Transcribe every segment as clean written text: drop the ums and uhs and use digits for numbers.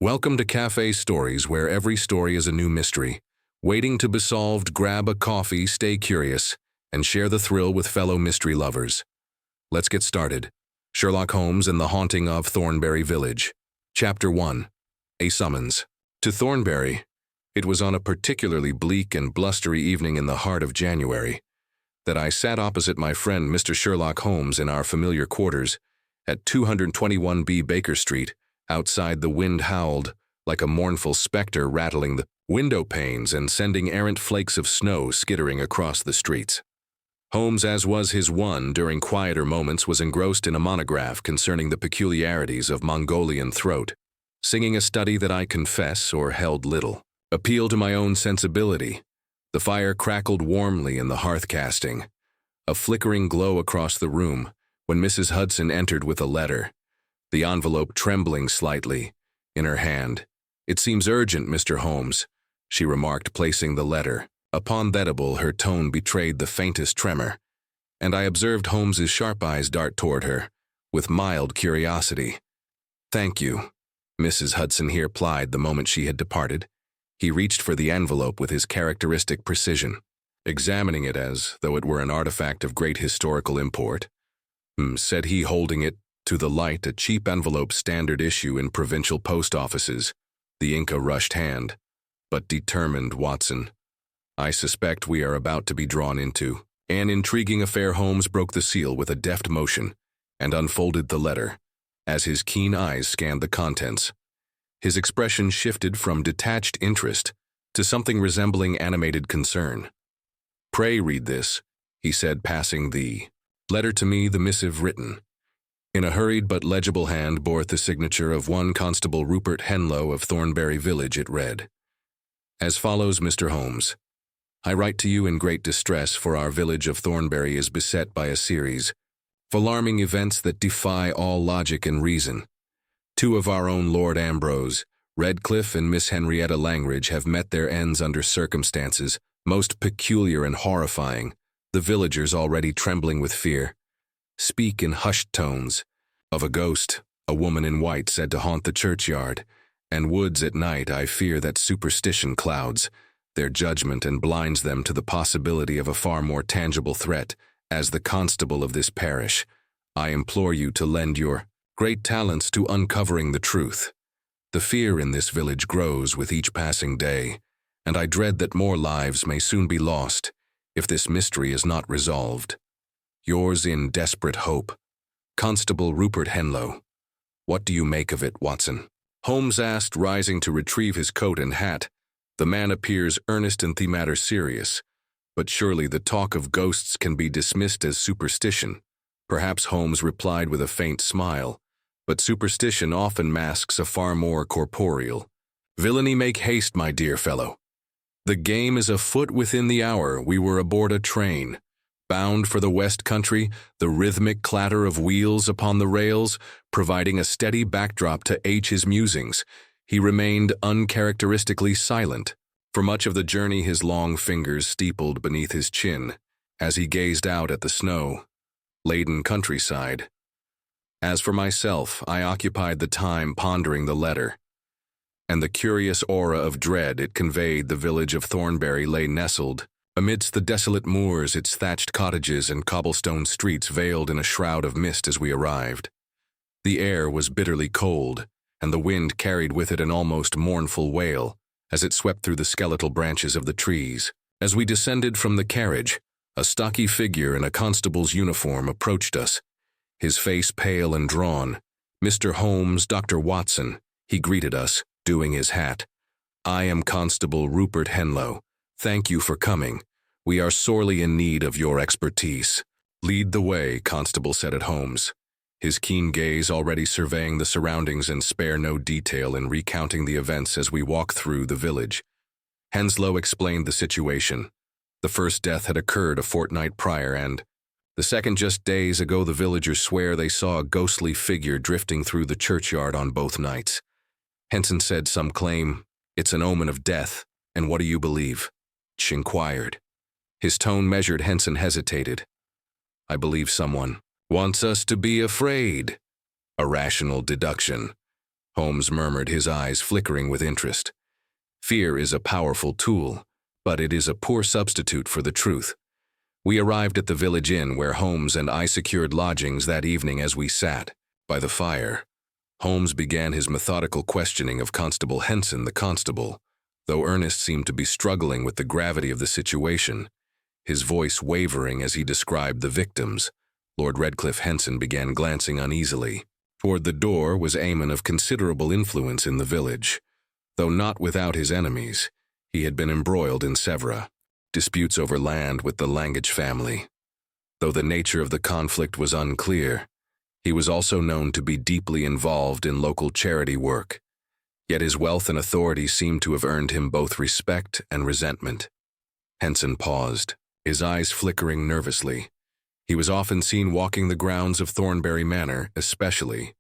Welcome to Cafe Stories, where every story is a new mystery. Waiting to be solved, grab a coffee, stay curious, and share the thrill with fellow mystery lovers. Let's get started. Sherlock Holmes and the Haunting of Thornbury Village. Chapter 1. A Summons. To Thornbury. It was on a particularly bleak and blustery evening in the heart of January that I sat opposite my friend Mr. Sherlock Holmes in our familiar quarters at 221B Baker Street. Outside, the wind howled like a mournful specter, rattling the window panes and sending errant flakes of snow skittering across the streets. Holmes, as was his wont during quieter moments, was engrossed in a monograph concerning the peculiarities of Mongolian throat, singing a study that I confess, or held little appeal to my own sensibility. The fire crackled warmly in the hearth, casting a flickering glow across the room when Mrs. Hudson entered with a letter, the envelope trembling slightly in her hand. "It seems urgent, Mr. Holmes," she remarked, placing the letter. Upon that, her tone betrayed the faintest tremor, and I observed Holmes's sharp eyes dart toward her with mild curiosity. "Thank you," Mrs. Hudson here replied the moment she had departed. He reached for the envelope with his characteristic precision, examining it as though it were an artifact of great historical import. Said he, holding it to the light, a cheap envelope, standard issue in provincial post offices. The ink a rushed hand, but determined, Watson. "I suspect we are about to be drawn into an intriguing affair." Holmes broke the seal with a deft motion and unfolded the letter. As his keen eyes scanned the contents, his expression shifted from detached interest to something resembling animated concern. "Pray read this," he said, passing the letter to me. The missive, written in a hurried but legible hand, bore the signature of one Constable Rupert Henlow of Thornbury Village. It read as follows: "Mr. Holmes, I write to you in great distress, for our village of Thornbury is beset by a series of alarming events that defy all logic and reason. Two of our own Lord Ambrose Redcliffe and Miss Henrietta Langridge have met their ends under circumstances most peculiar and horrifying. The villagers, already trembling with fear, speak in hushed tones of a ghost, a woman in white, said to haunt the churchyard and woods at night. I fear that superstition clouds their judgment and blinds them to the possibility of a far more tangible threat. As the constable of this parish, I implore you to lend your great talents to uncovering the truth. The fear in this village grows with each passing day, and I dread that more lives may soon be lost if this mystery is not resolved. Yours in desperate hope, Constable Rupert Henlow." "What do you make of it, Watson?" Holmes asked, rising to retrieve his coat and hat. "The man appears earnest and the matter serious, but surely the talk of ghosts can be dismissed as superstition." "Perhaps," Holmes replied with a faint smile, "but superstition often masks a far more corporeal villainy. Make haste, my dear fellow. The game is afoot within the hour." We were aboard a train, bound for the West Country, the rhythmic clatter of wheels upon the rails providing a steady backdrop to H's musings. He remained uncharacteristically silent. For much of the journey his long fingers steepled beneath his chin as he gazed out at the snow-laden countryside. As for myself, I occupied the time pondering the letter and the curious aura of dread it conveyed. The village of Thornbury lay nestled amidst the desolate moors, its thatched cottages and cobblestone streets veiled in a shroud of mist as we arrived. The air was bitterly cold, and the wind carried with it an almost mournful wail as it swept through the skeletal branches of the trees. As we descended from the carriage, a stocky figure in a constable's uniform approached us, his face pale and drawn. "Mr. Holmes, Dr. Watson," he greeted us, doing his hat. "I am Constable Rupert Henlow. Thank you for coming. We are sorely in need of your expertise." "Lead the way," Constable said at Holmes, his keen gaze already surveying the surroundings and spare no detail in recounting the events as we walked through the village. Henslow explained the situation. The first death had occurred a fortnight prior, and the second just days ago. The villagers swear they saw a ghostly figure drifting through the churchyard on both nights. Henson said some claim it's an omen of death. "And what do you believe?" Ch inquired. His tone measured. Henson hesitated. "I believe someone wants us to be afraid." "A rational deduction. Holmes murmured, his eyes flickering with interest. Fear is a powerful tool, but it is a poor substitute for the truth. We arrived at the village inn where Holmes and I secured lodgings that evening. As we sat by the fire, Holmes began his methodical questioning of Constable Henson, the constable. Though Ernest seemed to be struggling with the gravity of the situation, his voice wavering as he described the victims, Lord Redcliffe Henson began glancing uneasily. Toward the door was a man of considerable influence in the village. Though not without his enemies, he had been embroiled in several disputes over land with the Langage family. Though the nature of the conflict was unclear, he was also known to be deeply involved in local charity work. Yet his wealth and authority seemed to have earned him both respect and resentment. Henson paused, his eyes flickering nervously. He was often seen walking the grounds of Thornbury Manor, especially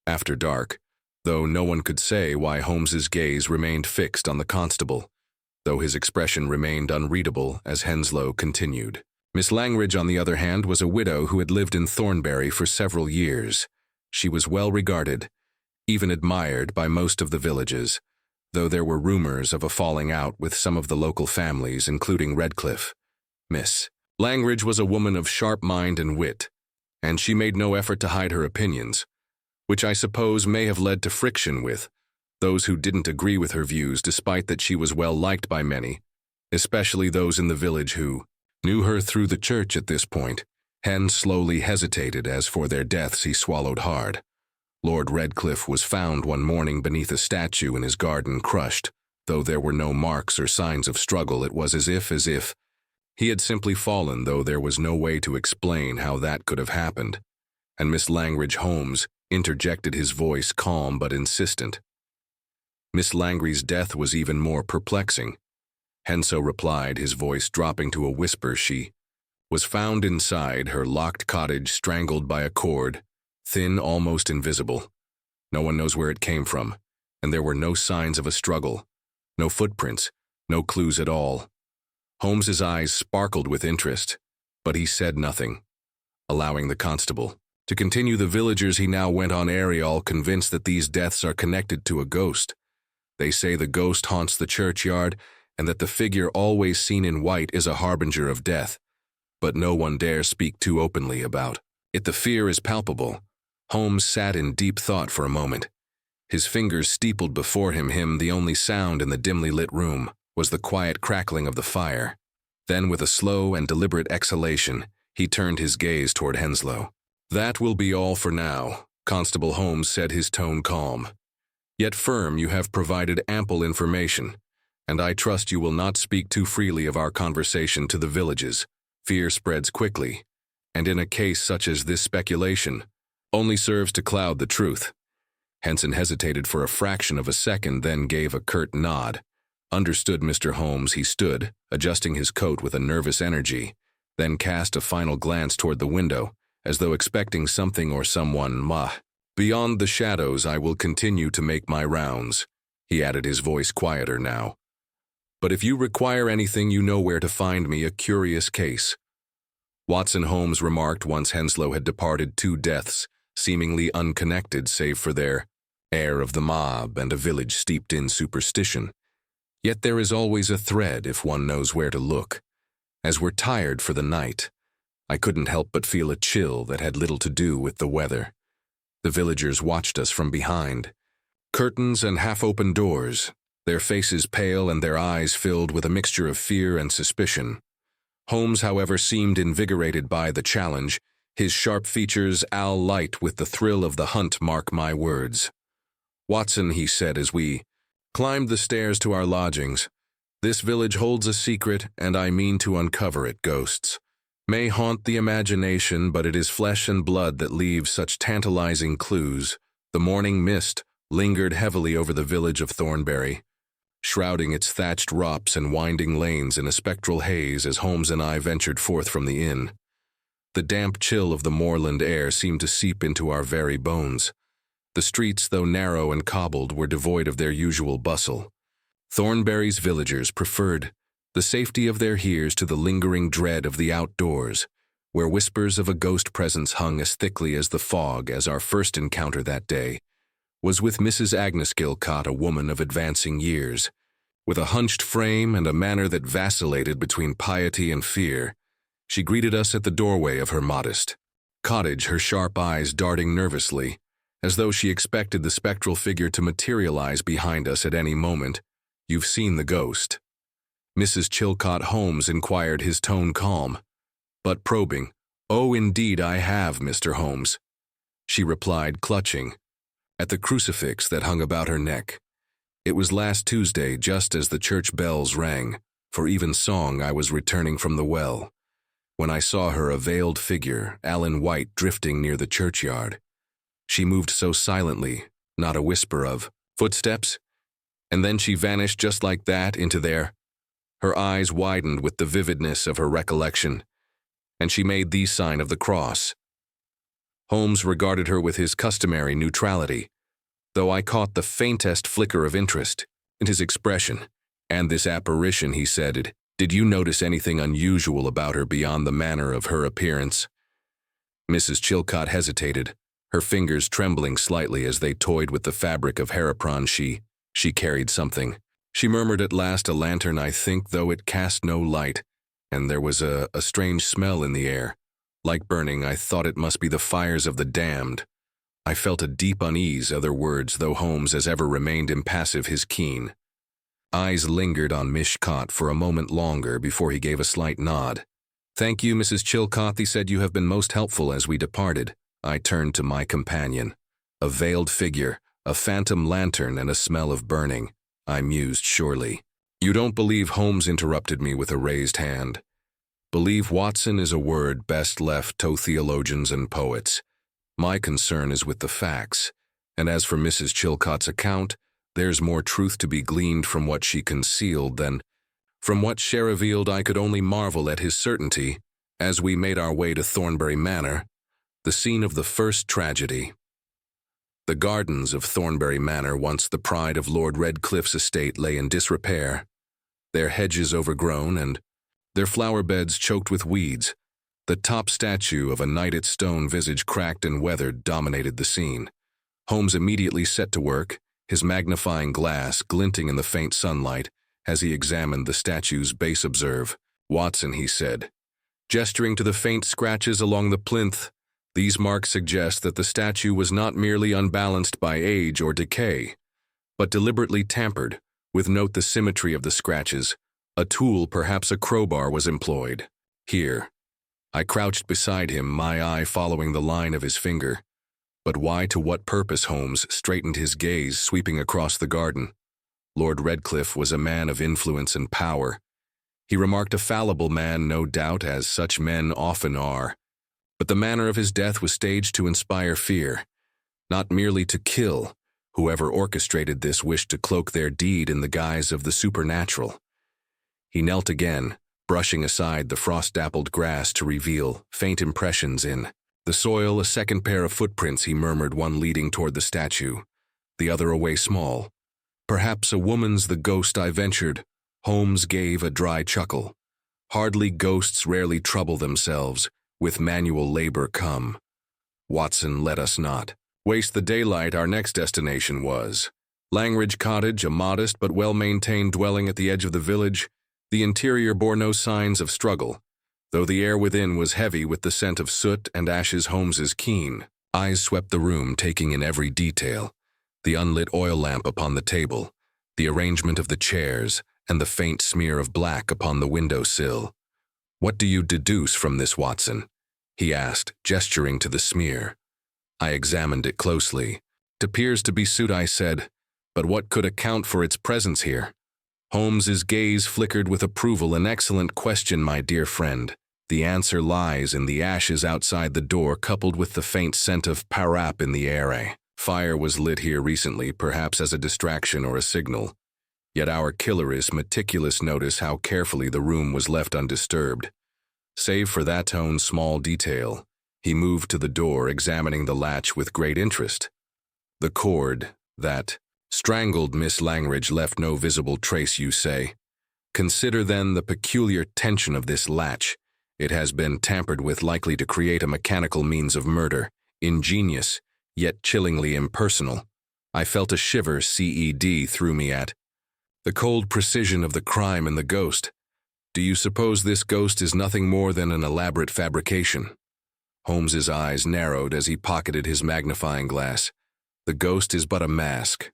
after dark, though no one could say why Holmes's gaze remained fixed on the constable, though his expression remained unreadable as Henslow continued. Miss Langridge, on the other hand, was a widow who had lived in Thornbury for several years. She was well regarded, even admired by most of the villages, though there were rumors of a falling out with some of the local families, including Redcliffe. Miss Langridge was a woman of sharp mind and wit, and she made no effort to hide her opinions, which I suppose may have led to friction with those who didn't agree with her views, despite that she was well liked by many, especially those in the village who knew her through the church. At this point, Hen slowly hesitated. As for their deaths, he swallowed hard. Lord Redcliffe was found one morning beneath a statue in his garden, crushed. Though there were no marks or signs of struggle, it was as if he had simply fallen, though there was no way to explain how that could have happened. And Miss Langridge Holmes interjected, his voice calm but insistent. Miss Langridge's death was even more perplexing. Henslow replied, his voice dropping to a whisper. She was found inside her locked cottage, strangled by a cord, thin, almost invisible. No one knows where it came from, and there were no signs of a struggle, no footprints, no clues at all. Holmes's eyes sparkled with interest, but he said nothing, allowing the constable to continue. The villagers, he now went on, are all convinced that these deaths are connected to a ghost. They say the ghost haunts the churchyard, and that the figure always seen in white is a harbinger of death, but no one dare speak too openly about it. The fear is palpable. Holmes sat in deep thought for a moment. His fingers steepled before him. The only sound in the dimly lit room was the quiet crackling of the fire. Then, with a slow and deliberate exhalation, he turned his gaze toward Henslow. "That will be all for now," Constable Holmes said, his tone calm, yet firm. "You have provided ample information, and I trust you will not speak too freely of our conversation to the villages. Fear spreads quickly, and in a case such as this, speculation only serves to cloud the truth." Henson hesitated for a fraction of a second, then gave a curt nod. "Understood, Mr. Holmes." He stood, adjusting his coat with a nervous energy, then cast a final glance toward the window, as though expecting something or someone. "Beyond the shadows, I will continue to make my rounds," he added, his voice quieter now. "But if you require anything, you know where to find me. A curious case," Watson Holmes remarked once Henslow had departed. "Two deaths, seemingly unconnected save for their air of the mob and a village steeped in superstition. Yet there is always a thread if one knows where to look. As we're tired for the night, I couldn't help but feel a chill that had little to do with the weather. The villagers watched us from behind curtains and half-open doors, their faces pale and their eyes filled with a mixture of fear and suspicion. Holmes, however, seemed invigorated by the challenge, his sharp features alight with the thrill of the hunt. "Mark my words, Watson," he said as we climbed the stairs to our lodgings. "This village holds a secret, and I mean to uncover it. Ghosts may haunt the imagination, but it is flesh and blood that leaves such tantalizing clues." The morning mist lingered heavily over the village of Thornbury, shrouding its thatched rops and winding lanes in a spectral haze as Holmes and I ventured forth from the inn. The damp chill of the moorland air seemed to seep into our very bones. The streets, though narrow and cobbled, were devoid of their usual bustle. Thornbury's villagers preferred the safety of their hears to the lingering dread of the outdoors, where whispers of a ghost presence hung as thickly as the fog. As our first encounter that day, was with Mrs. Agnes Gilcott, a woman of advancing years. With a hunched frame and a manner that vacillated between piety and fear, she greeted us at the doorway of her modest cottage, her sharp eyes darting nervously, as though she expected the spectral figure to materialize behind us at any moment. "You've seen the ghost?" Mrs. Chilcot Holmes inquired, his tone calm, but probing. "Oh, indeed I have, Mr. Holmes," she replied, clutching at the crucifix that hung about her neck. "It was last Tuesday, just as the church bells rang for evensong. I was returning from the well, when I saw her, a veiled figure, Allen White, drifting near the churchyard. She moved so silently, not a whisper of footsteps, and then she vanished just like that into there." Her eyes widened with the vividness of her recollection, and she made the sign of the cross. Holmes regarded her with his customary neutrality, though I caught the faintest flicker of interest in his expression. "And this apparition," he said, "did you notice anything unusual about her beyond the manner of her appearance?" Mrs. Chilcot hesitated, her fingers trembling slightly as they toyed with the fabric of Herapron she carried. "Something," she murmured at last. "A lantern, I think, though it cast no light, and there was a strange smell in the air, like burning. I thought it must be the fires of the damned." I felt a deep unease. Other words, though Holmes as ever remained impassive, his keen eyes lingered on Miss Chilcot for a moment longer before he gave a slight nod. "Thank you, Mrs. Chilcot," he said. "You have been most helpful." As we departed, I turned to my companion. "A veiled figure, a phantom lantern, and a smell of burning," I mused. "Surely you don't believe?" Holmes interrupted me with a raised hand. "Believe, Watson, is a word best left to theologians and poets. My concern is with the facts, and as for Mrs. Chilcot's account, there's more truth to be gleaned from what she concealed than from what she revealed." I could only marvel at his certainty as we made our way to Thornbury Manor, the scene of the first tragedy. The gardens of Thornbury Manor, once the pride of Lord Redcliffe's estate, lay in disrepair, their hedges overgrown and their flower beds choked with weeds. The top statue of a knight, its stone visage cracked and weathered, dominated the scene. Holmes immediately set to work, his magnifying glass glinting in the faint sunlight as he examined the statue's base. "Observe, Watson," he said, gesturing to the faint scratches along the plinth. "These marks suggest that the statue was not merely unbalanced by age or decay, but deliberately tampered with. Note the symmetry of the scratches. A tool, perhaps a crowbar, was employed here." I crouched beside him, my eye following the line of his finger. "But why? To what purpose?" Holmes straightened his gaze, sweeping across the garden. "Lord Redcliffe was a man of influence and power," he remarked. "A fallible man, no doubt, as such men often are. But the manner of his death was staged to inspire fear, not merely to kill. Whoever orchestrated this wished to cloak their deed in the guise of the supernatural." He knelt again, brushing aside the frost-dappled grass to reveal faint impressions in the soil. "A second pair of footprints," he murmured, "one leading toward the statue, the other away small. Perhaps a woman's." "The ghost," I ventured. Holmes gave a dry chuckle. "Hardly. Ghosts rarely trouble themselves with manual labor. Come, Watson, let us not waste the daylight." Our next destination was Langridge Cottage, a modest but well-maintained dwelling at the edge of the village. The interior bore no signs of struggle, though the air within was heavy with the scent of soot and ashes. Holmes's keen eyes swept the room, taking in every detail: the unlit oil lamp upon the table, the arrangement of the chairs, and the faint smear of black upon the window sill. "What do you deduce from this, Watson?" he asked, gesturing to the smear. I examined it closely. "It appears to be soot," I said, "but what could account for its presence here?" Holmes's gaze flickered with approval. "An excellent question, my dear friend. The answer lies in the ashes outside the door, coupled with the faint scent of parap in the air. A fire was lit here recently, perhaps as a distraction or a signal. Yet our killer is meticulous. Notice how carefully the room was left undisturbed. Save for that small detail." He moved to the door, examining the latch with great interest. "The cord that strangled Miss Langridge left no visible trace, you say? Consider then the peculiar tension of this latch. It has been tampered with, likely to create a mechanical means of murder, ingenious, yet chillingly impersonal. I felt a shiver CED threw me at. The cold precision of the crime and the ghost. Do you suppose this ghost is nothing more than an elaborate fabrication? Holmes's eyes narrowed as he pocketed his magnifying glass. The ghost is but a mask.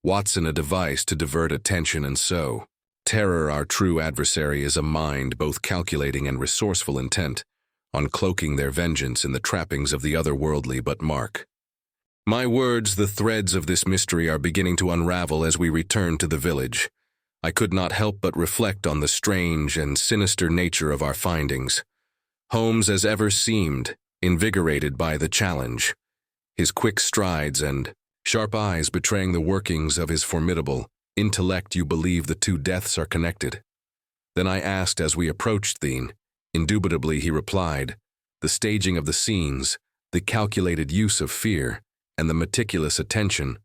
Watson a device to divert attention, and so, terror, our true adversary, is a mind both calculating and resourceful intent on cloaking their vengeance in the trappings of the otherworldly. But mark my words, the threads of this mystery are beginning to unravel as we return to the village. I could not help but reflect on the strange and sinister nature of our findings. Holmes, as ever, seemed invigorated by the challenge, his quick strides and sharp eyes betraying the workings of his formidable intellect. You believe the two deaths are connected? Then I asked as we approached Thien. Indubitably, he replied. The staging of the scenes, the calculated use of fear, and the meticulous attention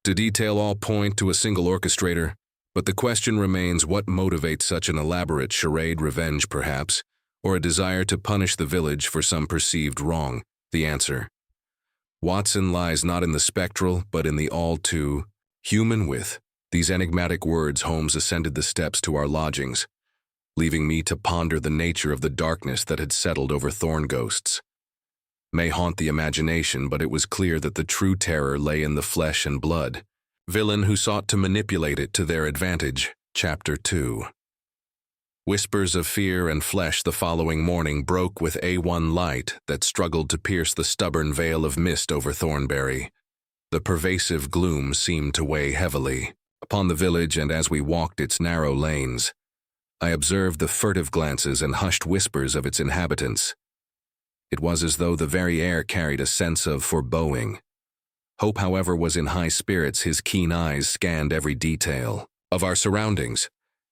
to detail all point to a single orchestrator. But the question remains, what motivates such an elaborate charade? Revenge, perhaps, or a desire to punish the village for some perceived wrong? The answer, Watson, lies not in the spectral, but in the all too human. With these enigmatic words, Holmes ascended the steps to our lodgings, leaving me to ponder the nature of the darkness that had settled over Thorn. Ghosts may haunt the imagination, but it was clear that the true terror lay in the flesh and blood. Villain who sought to manipulate it to their advantage. Chapter 2. Whispers of fear and flesh the following morning broke with A1 light that struggled to pierce the stubborn veil of mist over Thornbury. The pervasive gloom seemed to weigh heavily upon the village, and as we walked its narrow lanes, I observed the furtive glances and hushed whispers of its inhabitants. It was as though the very air carried a sense of foreboding. Hope, however, was in high spirits. His keen eyes scanned every detail of our surroundings,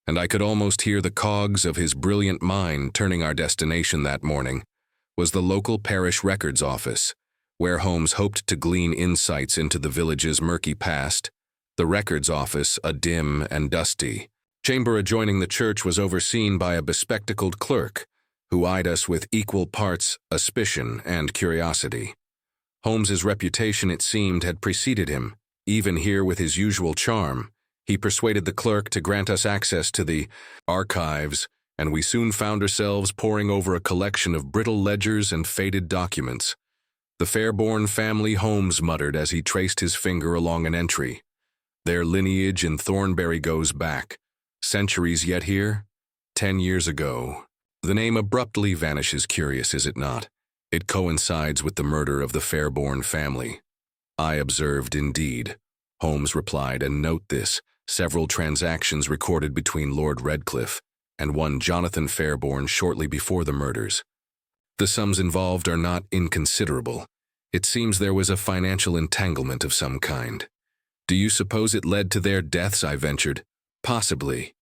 and I could almost hear the cogs of his brilliant mind turning. Our destination that morning was the local parish records office, where Holmes hoped to glean insights into the village's murky past. The records office, a dim and dusty chamber adjoining the church, was overseen by a bespectacled clerk who eyed us with equal parts suspicion and curiosity. Holmes's reputation, it seemed, had preceded him. Even here, with his usual charm, he persuaded the clerk to grant us access to the archives, and we soon found ourselves poring over a collection of brittle ledgers and faded documents. The Fairborn family, Holmes muttered as he traced his finger along an entry. Their lineage in Thornbury goes back centuries, yet here, 10 years ago, the name abruptly vanishes. Curious, is it not? It coincides with the murder of the Fairborn family. I observed, indeed, Holmes replied, and note this, several transactions recorded between Lord Redcliffe and one Jonathan Fairborn shortly before the murders. The sums involved are not inconsiderable. It seems there was a financial entanglement of some kind. Do you suppose it led to their deaths? I ventured. Possibly,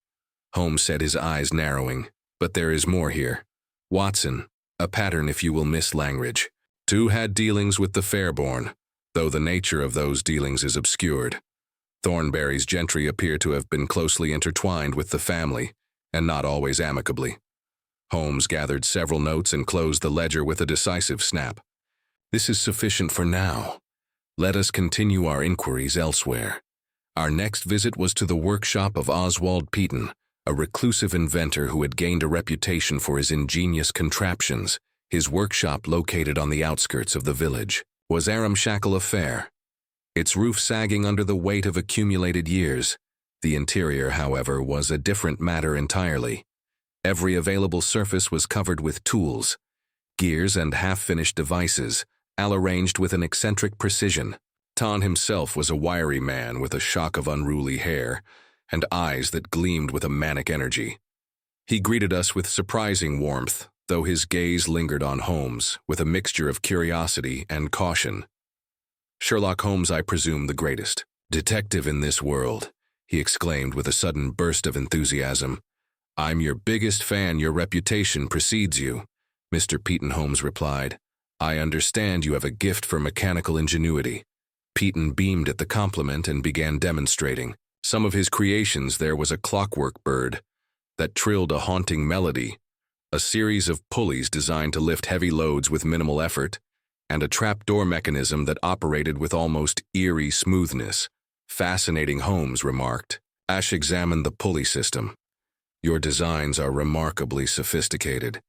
Holmes said, his eyes narrowing. But there is more here. Watson, a pattern, if you will, Miss Langridge. Two had dealings with the Fairborn, though the nature of those dealings is obscured. Thornbury's gentry appear to have been closely intertwined with the family, and not always amicably. Holmes gathered several notes and closed the ledger with a decisive snap. This is sufficient for now. Let us continue our inquiries elsewhere. Our next visit was to the workshop of Oswald Peaton, a reclusive inventor who had gained a reputation for his ingenious contraptions. His workshop, located on the outskirts of the village, was a ramshackle affair, its roof sagging under the weight of accumulated years. The interior, however, was a different matter entirely. Every available surface was covered with tools, gears, and half-finished devices, all arranged with an eccentric precision. Ton himself was a wiry man with a shock of unruly hair and eyes that gleamed with a manic energy. He greeted us with surprising warmth, though his gaze lingered on Holmes with a mixture of curiosity and caution. Sherlock Holmes, I presume, the greatest detective in this world, he exclaimed with a sudden burst of enthusiasm. I'm your biggest fan. Your reputation precedes you, Mr. Peaton, Holmes replied. I understand you have a gift for mechanical ingenuity. Peaton beamed at the compliment and began demonstrating. Some of his creations. There was a clockwork bird that trilled a haunting melody, a series of pulleys designed to lift heavy loads with minimal effort, and a trapdoor mechanism that operated with almost eerie smoothness. Fascinating, Holmes remarked. Ash examined the pulley system. Your designs are remarkably sophisticated.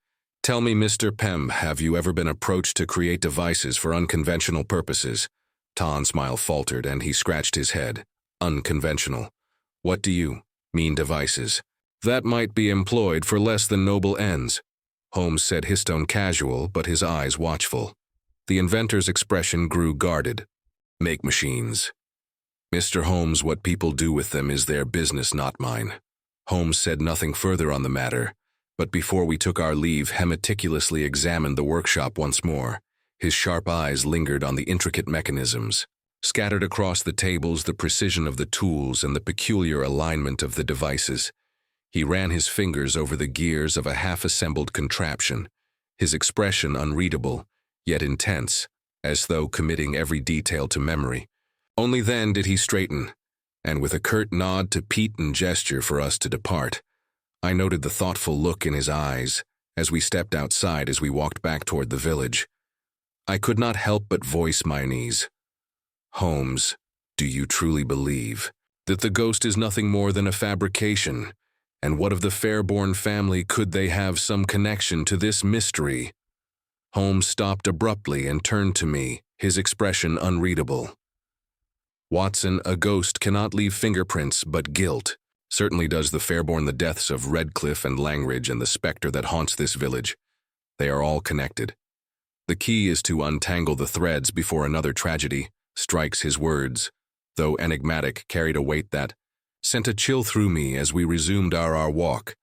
Tell me, Mr. Pem, have you ever been approached to create devices for unconventional purposes? Ton's smile faltered and he scratched his head. Unconventional. What do you mean, devices? That might be employed for less than noble ends. Holmes said, his tone casual, but his eyes watchful. The inventor's expression grew guarded. Make machines. Mr. Holmes, what people do with them is their business, not mine. Holmes said nothing further on the matter, but before we took our leave, he meticulously examined the workshop once more. His sharp eyes lingered on the intricate mechanisms. Scattered across the tables, the precision of the tools and the peculiar alignment of the devices. He ran his fingers over the gears of a half-assembled contraption, his expression unreadable, yet intense, as though committing every detail to memory. Only then did he straighten, and with a curt nod to Pete and gesture for us to depart, I noted the thoughtful look in his eyes as we stepped outside as we walked back toward the village. I could not help but voice my unease. Holmes, do you truly believe that the ghost is nothing more than a fabrication? And what of the Fairborn family? Could they have some connection to this mystery? Holmes stopped abruptly and turned to me, his expression unreadable. Watson, a ghost cannot leave fingerprints but guilt. Certainly does the Fairborn. The deaths of Redcliffe and Langridge and the specter that haunts this village. They are all connected. The key is to untangle the threads before another tragedy strikes. His words, though enigmatic, carried a weight that sent a chill through me as we resumed our walk.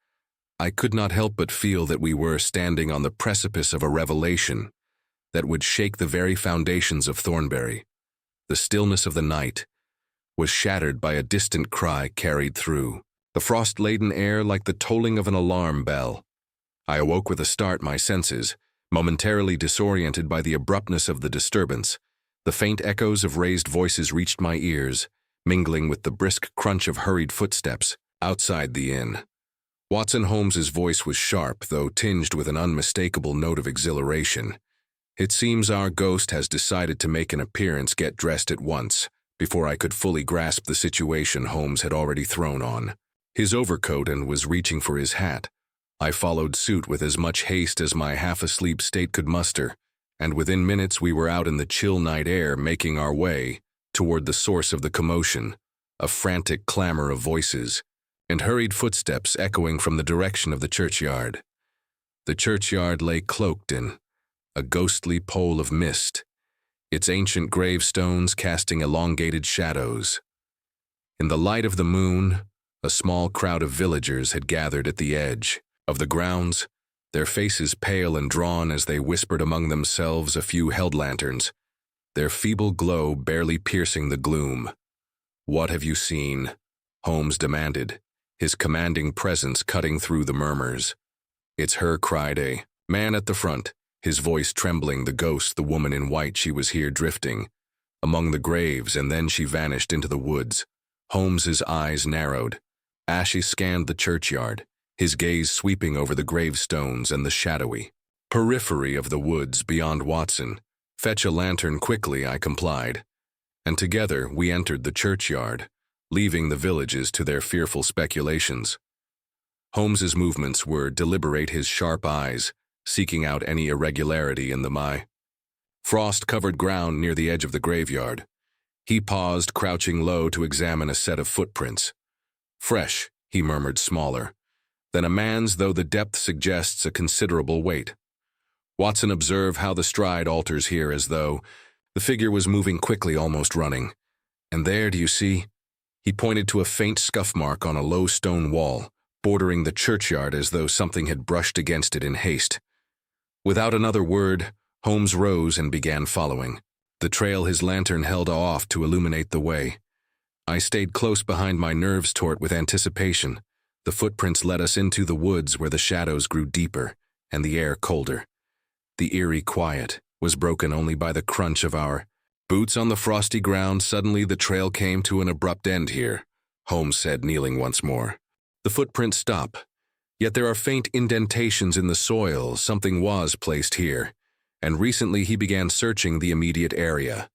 I could not help but feel that we were standing on the precipice of a revelation that would shake the very foundations of Thornbury. The stillness of the night was shattered by a distant cry carried through the frost-laden air like the tolling of an alarm bell. I awoke with a start, my senses momentarily disoriented by the abruptness of the disturbance. The faint echoes of raised voices reached my ears, mingling with the brisk crunch of hurried footsteps outside the inn. Watson Holmes's voice was sharp, though tinged with an unmistakable note of exhilaration. It seems our ghost has decided to make an appearance. Get dressed at once. Before I could fully grasp the situation, Holmes had already thrown on his overcoat and was reaching for his hat. I followed suit with as much haste as my half-asleep state could muster, and within minutes we were out in the chill night air, making our way toward the source of the commotion, a frantic clamor of voices, and hurried footsteps echoing from the direction of the churchyard. The churchyard lay cloaked in a ghostly pall of mist, its ancient gravestones casting elongated shadows. In the light of the moon, a small crowd of villagers had gathered at the edge of the grounds, their faces pale and drawn as they whispered among themselves. A few held lanterns, their feeble glow barely piercing the gloom. What have you seen? Holmes demanded, his commanding presence cutting through the murmurs. It's her, cried a man at the front, his voice trembling. The ghost, the woman in white. She was here drifting among the graves, and then she vanished into the woods. Holmes's eyes narrowed. Ashe scanned the churchyard, his gaze sweeping over the gravestones and the shadowy periphery of the woods beyond. Watson, fetch a lantern quickly, I complied, and together we entered the churchyard, leaving the villages to their fearful speculations. Holmes's movements were deliberate, his sharp eyes seeking out any irregularity in the frost-covered ground near the edge of the graveyard. He paused, crouching low to examine a set of footprints. Fresh, he murmured, smaller than a man's, though the depth suggests a considerable weight. Watson, observe how the stride alters here, as though the figure was moving quickly, almost running. And there, do you see? He pointed to a faint scuff mark on a low stone wall, bordering the churchyard, as though something had brushed against it in haste. Without another word, Holmes rose and began following the trail his lantern held off to illuminate the way. I stayed close behind, my nerves taut with anticipation. The footprints led us into the woods where the shadows grew deeper and the air colder. The eerie quiet was broken only by the crunch of our boots on the frosty ground. Suddenly the trail came to an abrupt end here, Holmes said, kneeling once more. The footprints stop, yet there are faint indentations in the soil. Something was placed here, and recently he began searching the immediate area.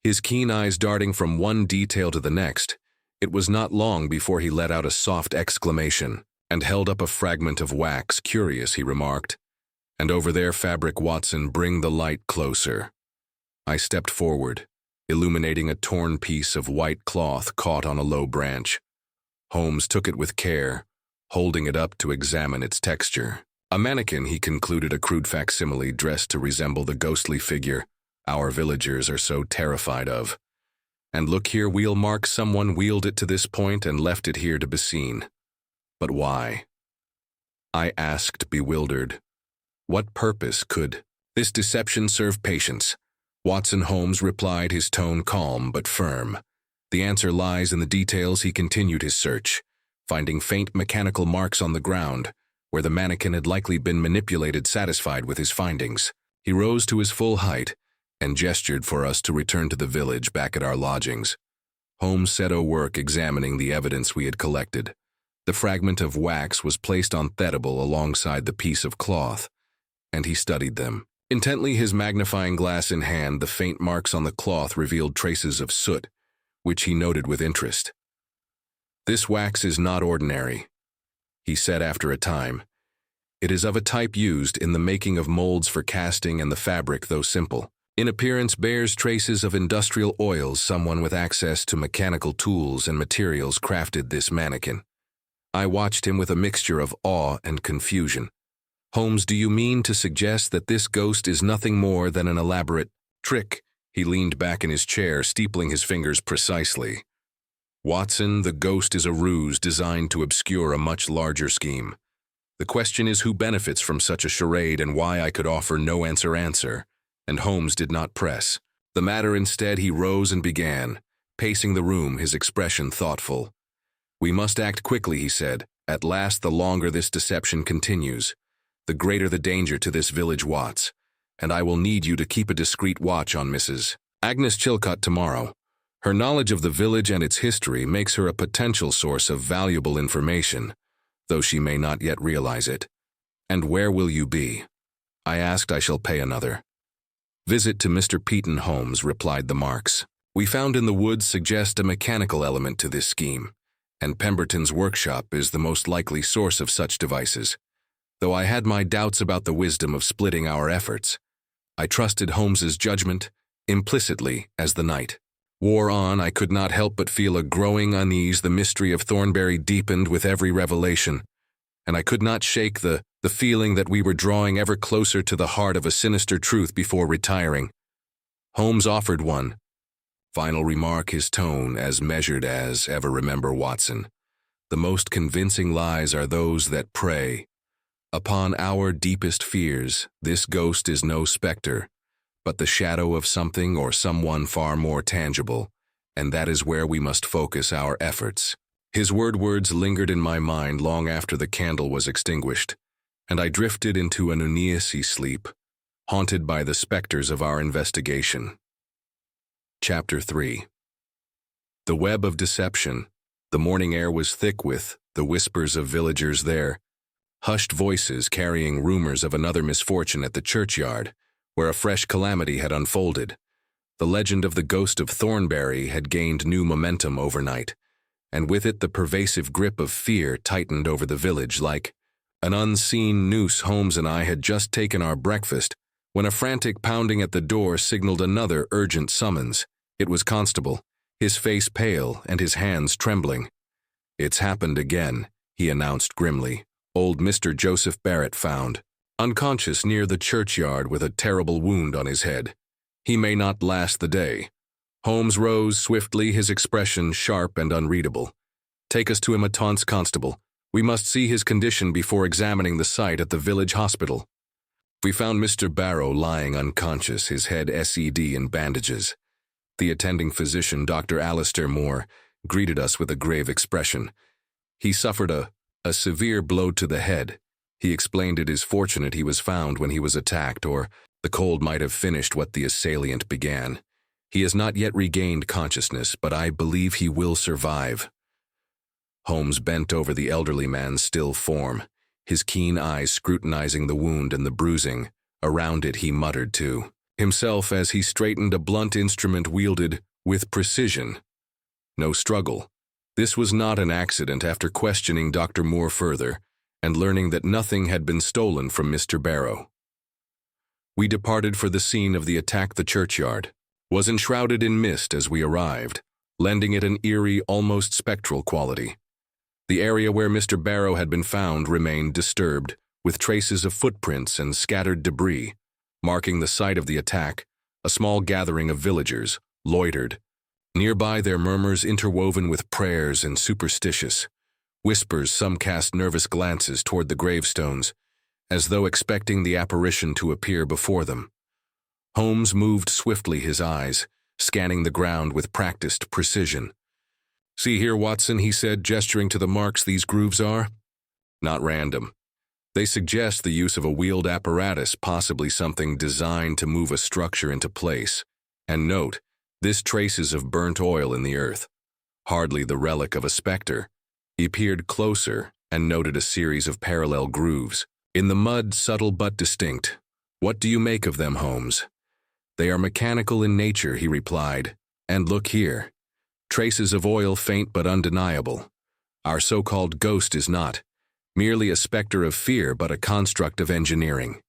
His keen eyes darting from one detail to the next, it was not long before he let out a soft exclamation and held up a fragment of wax. "Curious," he remarked. "And over there, fabric, Watson, bring the light closer." I stepped forward, illuminating a torn piece of white cloth caught on a low branch. Holmes took it with care, holding it up to examine its texture. A mannequin, he concluded, a crude facsimile dressed to resemble the ghostly figure our villagers are so terrified of. And look here, wheel mark, someone wheeled it to this point and left it here to be seen. But why? I asked, bewildered. What purpose could this deception serve? Patience. Watson Holmes replied, his tone calm but firm. The answer lies in the details. He continued his search, finding faint mechanical marks on the ground, where the mannequin had likely been manipulated. Satisfied with his findings, he rose to his full height and gestured for us to return to the village back at our lodgings. Holmes set to work examining the evidence we had collected. The fragment of wax was placed on the table alongside the piece of cloth, and he studied them. Intently, his magnifying glass in hand, the faint marks on the cloth revealed traces of soot, which he noted with interest. "This wax is not ordinary," he said after a time. "It is of a type used in the making of molds for casting, and the fabric, though simple in appearance, bears traces of industrial oils. Someone with access to mechanical tools and materials crafted this mannequin." I watched him with a mixture of awe and confusion. "Holmes, do you mean to suggest that this ghost is nothing more than an elaborate trick?" He leaned back in his chair, steepling his fingers precisely. "Watson, the ghost is a ruse designed to obscure a much larger scheme. The question is who benefits from such a charade, and why I could offer no answer. And Holmes did not press the matter. Instead, he rose and began pacing the room, his expression thoughtful. "We must act quickly," he said. "At last, the longer this deception continues, the greater the danger to this village, Watts. And I will need you to keep a discreet watch on Mrs. Agnes Chilcott tomorrow. Her knowledge of the village and its history makes her a potential source of valuable information, though she may not yet realize it." "And where will you be?" I asked. "I shall pay another visit to Mr. Peyton Holmes," replied the marks we found in the woods suggest a mechanical element to this scheme, and Pemberton's workshop is the most likely source of such devices. Though I had my doubts about the wisdom of splitting our efforts, I trusted Holmes's judgment implicitly. As the night wore on, I could not help but feel a growing unease. The mystery of Thornbury deepened with every revelation, and I could not shake the feeling that we were drawing ever closer to the heart of a sinister truth. Before retiring, Holmes offered one final remark, his tone as measured as ever. "Remember, Watson, the most convincing lies are those that prey upon our deepest fears. This ghost is no specter, but the shadow of something or someone far more tangible, and that is where we must focus our efforts." His words lingered in my mind long after the candle was extinguished, and I drifted into an uneasy sleep, haunted by the specters of our investigation. Chapter 3. The web of deception. The morning air was thick with the whispers of villagers there, hushed voices carrying rumors of another misfortune at the churchyard, where a fresh calamity had unfolded. The legend of the ghost of Thornbury had gained new momentum overnight, and with it the pervasive grip of fear tightened over the village like an unseen noose. Holmes and I had just taken our breakfast when a frantic pounding at the door signaled another urgent summons. It was Constable, his face pale and his hands trembling. "It's happened again," he announced grimly. "Old Mr. Joseph Barrett found unconscious near the churchyard with a terrible wound on his head. He may not last the day." Holmes rose swiftly, his expression sharp and unreadable. "Take us to him at once, Constable. We must see his condition before examining the site at the village hospital." We found Mr. Barrow lying unconscious, his head SED in bandages. The attending physician, Dr. Alistair Moore, greeted us with a grave expression. "He suffered a severe blow to the head. He explained it is fortunate he was found when he was attacked, or the cold might have finished what the assailant began. He has not yet regained consciousness, but I believe he will survive." Holmes bent over the elderly man's still form, his keen eyes scrutinizing the wound and the bruising, Around it he muttered to himself as he straightened a blunt instrument wielded with precision. No struggle. This was not an accident. After questioning Dr. Moore further and learning that nothing had been stolen from Mr. Barrow, we departed for the scene of the attack. The churchyard was enshrouded in mist as we arrived, lending it an eerie, almost spectral quality. The area where Mr. Barrow had been found remained disturbed, with traces of footprints and scattered debris. Marking the site of the attack, a small gathering of villagers loitered. Nearby, their murmurs interwoven with prayers and superstitious whispers. Some cast nervous glances toward the gravestones, as though expecting the apparition to appear before them. Holmes moved swiftly, his eyes scanning the ground with practiced precision. "See here, Watson," he said, gesturing to the marks. "These grooves are not random. They suggest the use of a wheeled apparatus, possibly something designed to move a structure into place. And note, this traces of burnt oil in the earth. Hardly the relic of a specter." He peered closer and noted a series of parallel grooves in the mud, subtle but distinct. "What do you make of them, Holmes?" "They are mechanical in nature," he replied. "And look here. Traces of oil, faint but undeniable. Our so-called ghost is not merely a specter of fear, but a construct of engineering."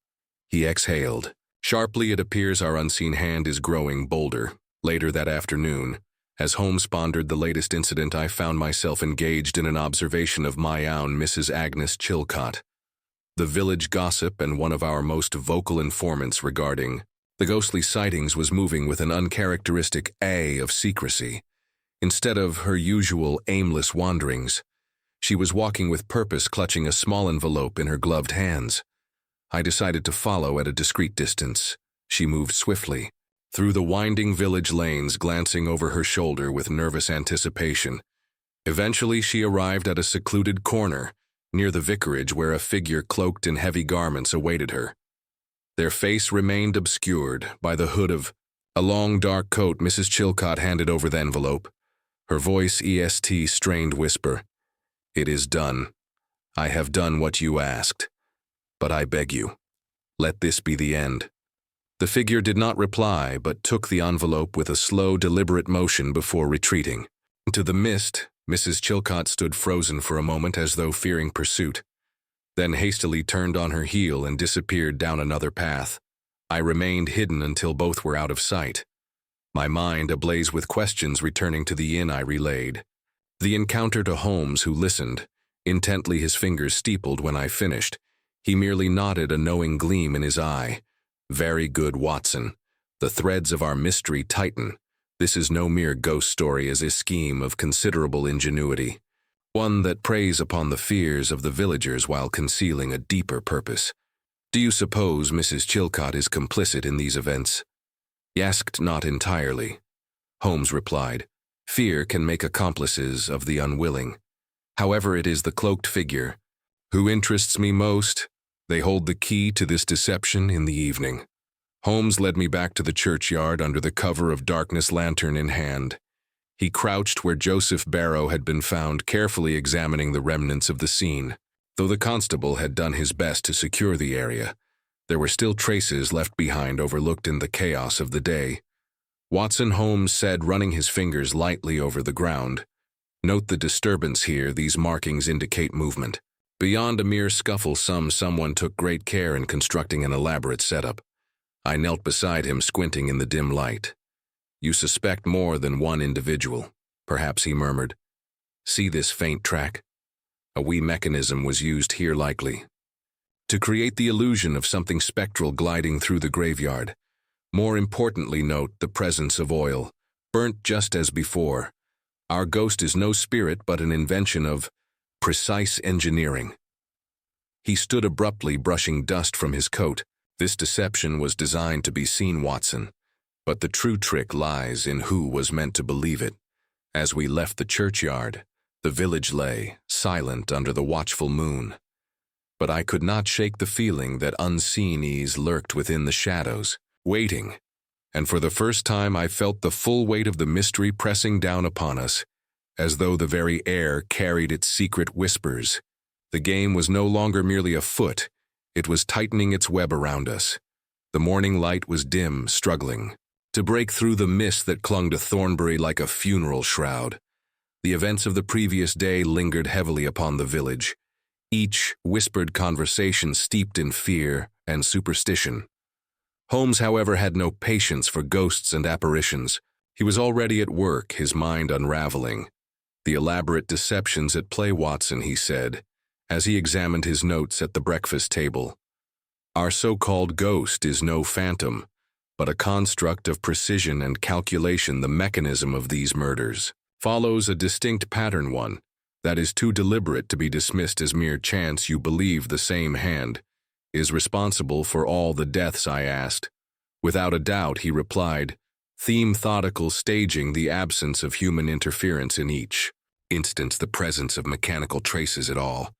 He exhaled sharply. "It appears our unseen hand is growing bolder." Later that afternoon, as Holmes pondered the latest incident, I found myself engaged in an observation of my own Mrs. Agnes Chilcot, the village gossip and one of our most vocal informants regarding the ghostly sightings. Was moving with an uncharacteristic air of secrecy. Instead of her usual aimless wanderings, she was walking with purpose, clutching a small envelope in her gloved hands. I decided to follow at a discreet distance. She moved swiftly through the winding village lanes, glancing over her shoulder with nervous anticipation. Eventually, she arrived at a secluded corner near the vicarage, where a figure cloaked in heavy garments awaited her. Their face remained obscured by the hood of a long dark coat. Mrs. Chilcot handed over the envelope, her voice strained whisper. "It is done. I have done what you asked. But I beg you, let this be the end." The figure did not reply, but took the envelope with a slow, deliberate motion before retreating. Into the mist, Mrs. Chilcot stood frozen for a moment, as though fearing pursuit, then hastily turned on her heel and disappeared down another path. I remained hidden until both were out of sight, my mind ablaze with questions. Returning to the inn, I relayed the encounter to Holmes, who listened intently, his fingers steepled. When I finished, he merely nodded, a knowing gleam in his eye. "Very good, Watson. The threads of our mystery tighten. This is no mere ghost story, as a scheme of considerable ingenuity, one that preys upon the fears of the villagers while concealing a deeper purpose." "Do you suppose Mrs. Chilcot is complicit in these events?" He asked. "Not entirely," Holmes replied. "Fear can make accomplices of the unwilling. However, it is the cloaked figure who interests me most. They hold the key to this deception. In the evening, Holmes led me back to the churchyard under the cover of darkness, lantern in hand. He crouched where Joseph Barrow had been found, carefully examining the remnants of the scene. Though the constable had done his best to secure the area, there were still traces left behind, overlooked in the chaos of the day. "Watson," Holmes said, running his fingers lightly over the ground, "note the disturbance here. These markings indicate movement. Beyond a mere scuffle, someone took great care in constructing an elaborate setup." I knelt beside him, squinting in the dim light. "You suspect more than one individual, perhaps," he murmured. "See this faint track? A wee mechanism was used here, likely to create the illusion of something spectral gliding through the graveyard. More importantly, note the presence of oil, burnt just as before. Our ghost is no spirit, but an invention of precise engineering." He stood abruptly, brushing dust from his coat. "This deception was designed to be seen, Watson, but the true trick lies in who was meant to believe it." As we left the churchyard, the village lay silent under the watchful moon. But I could not shake the feeling that unseen ease lurked within the shadows, waiting. And for the first time, I felt the full weight of the mystery pressing down upon us, as though the very air carried its secret whispers. The game was no longer merely afoot, it was tightening its web around us. The morning light was dim, struggling to break through the mist that clung to Thornbury like a funeral shroud. The events of the previous day lingered heavily upon the village, each whispered conversation steeped in fear and superstition. Holmes, however, had no patience for ghosts and apparitions. He was already at work, his mind unraveling. "The elaborate deceptions at play, Watson," he said, as he examined his notes at the breakfast table. "Our so-called ghost is no phantom, but a construct of precision and calculation. The mechanism of these murders follows a distinct pattern, one that is too deliberate to be dismissed as mere chance. You believe the same hand is responsible for all the deaths?" I asked. "Without a doubt," he replied, "theme-thodical staging, the absence of human interference in each instance, the presence of mechanical traces at all,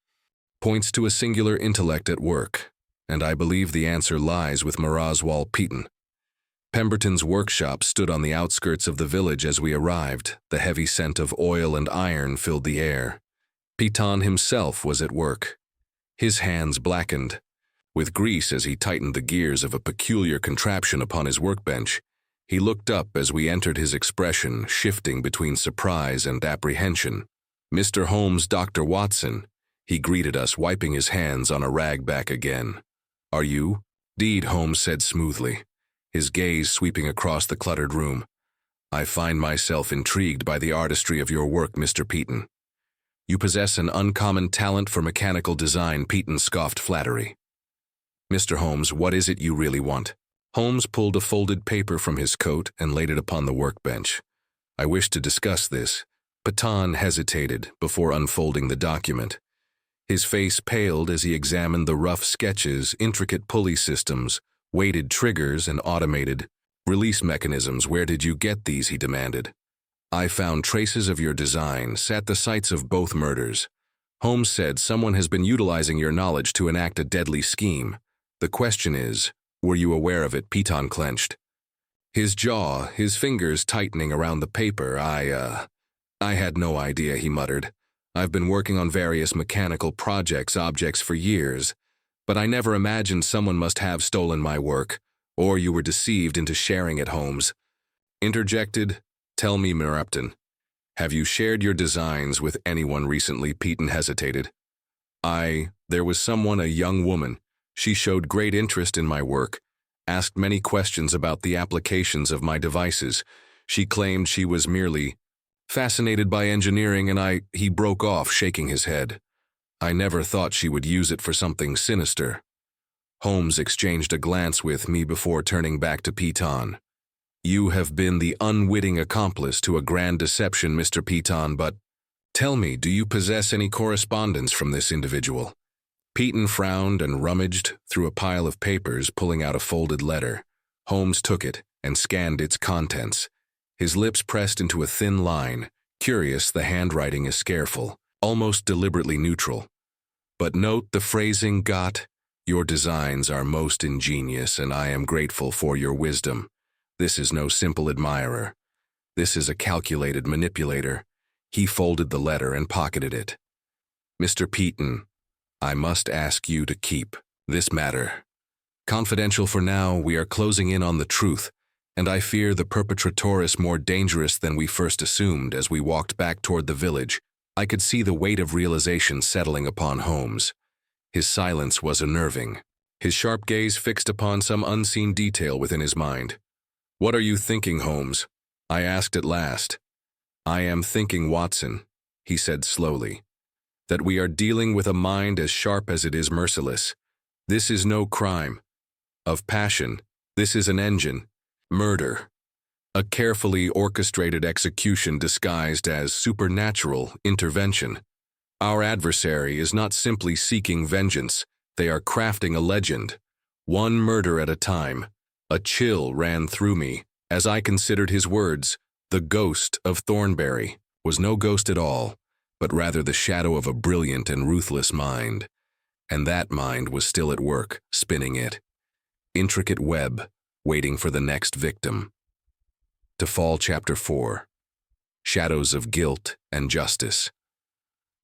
points to a singular intellect at work, and I believe the answer lies with Maroswal Peaton." Pemberton's workshop stood on the outskirts of the village as we arrived. The heavy scent of oil and iron filled the air. Peaton himself was at work, his hands blackened with grease as he tightened the gears of a peculiar contraption upon his workbench. He looked up as we entered, his expression shifting between surprise and apprehension. "Mr. Holmes, Dr. Watson," he greeted us, wiping his hands on a rag back again. "Are you?" "Deed," Holmes said smoothly, his gaze sweeping across the cluttered room. "I find myself intrigued by the artistry of your work, Mr. Peaton." "You possess an uncommon talent for mechanical design," Peaton scoffed flattery. "Mr. Holmes, what is it you really want?" Holmes pulled a folded paper from his coat and laid it upon the workbench. "I wish to discuss this." Peaton hesitated before unfolding the document. His face paled as he examined the rough sketches, intricate pulley systems, weighted triggers, and automated release mechanisms. "Where did you get these?" he demanded. "I found traces of your designs at the sites of both murders." Holmes said, "Someone has been utilizing your knowledge to enact a deadly scheme. The question is, were you aware of it?" Peaton clenched his jaw, his fingers tightening around the paper. I had no idea," he muttered. "I've been working on various mechanical objects for years, but I never imagined someone must have stolen my work, or you were deceived into sharing it." Holmes interjected. "Tell me, Upton, have you shared your designs with anyone recently?" Peaton hesitated. There was someone, a young woman. She showed great interest in my work, asked many questions about the applications of my devices. She claimed she was merely fascinated by engineering, and He broke off, shaking his head. "I never thought she would use it for something sinister." Holmes exchanged a glance with me before turning back to Peaton. "You have been the unwitting accomplice to a grand deception, Mr. Peaton, but tell me, do you possess any correspondence from this individual?" Peaton frowned and rummaged through a pile of papers, pulling out a folded letter. Holmes took it and scanned its contents. His lips pressed into a thin line. "Curious, the handwriting is careful, almost deliberately neutral. But note the phrasing, got. Your designs are most ingenious, and I am grateful for your wisdom. This is no simple admirer. This is a calculated manipulator." He folded the letter and pocketed it. "Mr. Peaton, I must ask you to keep this matter confidential for now. We are closing in on the truth, and I fear the perpetrator is more dangerous than we first assumed." As we walked back toward the village, I could see the weight of realization settling upon Holmes. His silence was unnerving, his sharp gaze fixed upon some unseen detail within his mind. "What are you thinking, Holmes?" I asked at last. "I am thinking, Watson," he said slowly, "that we are dealing with a mind as sharp as it is merciless. This is no crime of passion. This is an engine. Murder. A carefully orchestrated execution disguised as supernatural intervention. Our adversary is not simply seeking vengeance. They are crafting a legend, one murder at a time." A chill ran through me as I considered his words. The ghost of Thornbury was no ghost at all, but rather the shadow of a brilliant and ruthless mind. And that mind was still at work, spinning it. Intricate web, waiting for the next victim. To fall. Chapter 4. Shadows of Guilt and Justice.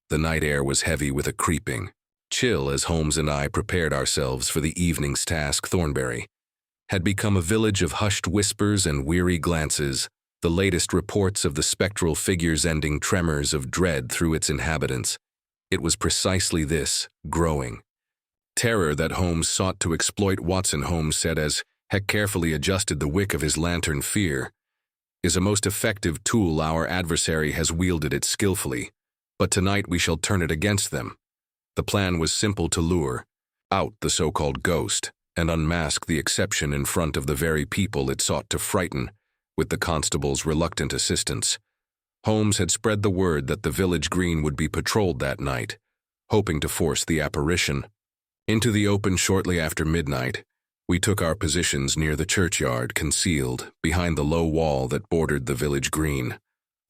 The night air was heavy with a creeping chill as Holmes and I prepared ourselves for the evening's task. Thornbury had become a village of hushed whispers and weary glances, the latest reports of the spectral figures sending tremors of dread through its inhabitants. It was precisely this, growing terror that Holmes sought to exploit. Watson, Holmes said as Heck carefully adjusted the wick of his lantern. Fear is a most effective tool. Our adversary has wielded it skillfully, but tonight we shall turn it against them. The plan was simple: to lure out the so-called ghost and unmask the exception in front of the very people it sought to frighten. With the constable's reluctant assistance, Holmes had spread the word that the village green would be patrolled that night, hoping to force the apparition into the open. Shortly after midnight, we took our positions near the churchyard, concealed behind the low wall that bordered the village green.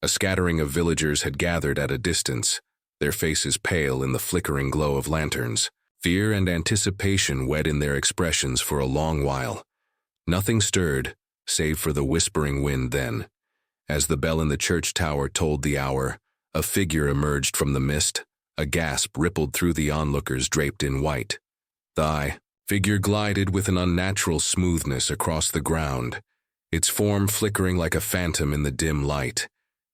A scattering of villagers had gathered at a distance, their faces pale in the flickering glow of lanterns. Fear and anticipation wed in their expressions for a long while. Nothing stirred, save for the whispering wind. Then, as the bell in the church tower told the hour, a figure emerged from the mist. A gasp rippled through the onlookers draped in white. The figure glided with an unnatural smoothness across the ground, its form flickering like a phantom in the dim light.